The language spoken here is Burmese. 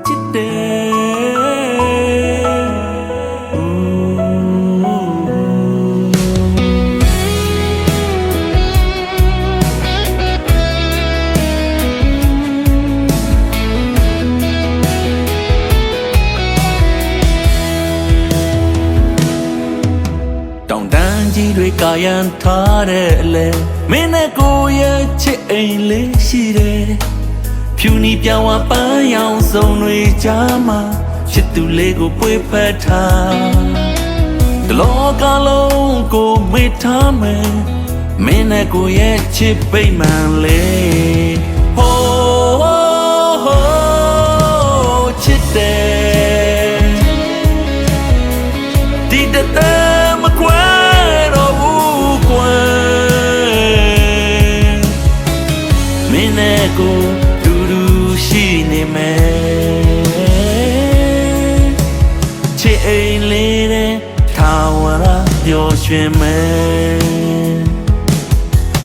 ချစ်တယ်တောင်တန်းကြီးတွေကာယံထားတဲ့အလဲမင်းနဲ့ကိုရဲ့ချစ်အိမ်လေးရှိတယ်ဖြူနီပြောင်ဝပန်းရောင်စုံတွေကြားမှာချစ်သူလေးကိုပွေဖက်ထားတလောကလုံးကိုမေ့ထားမယ်မင်းနဲ့ကိုရဲ့ချစ်ပိတ်မှန်လေးဟိုးချစ်တယ်ဒီတသက်မကွဲတော့ဘူးကွယ်မင်းနဲ့ကိုတူတူရှိနေမယ်ချစ်အိမ်လေးတဲ့ထာဝရပျော်ရွှင်မယ်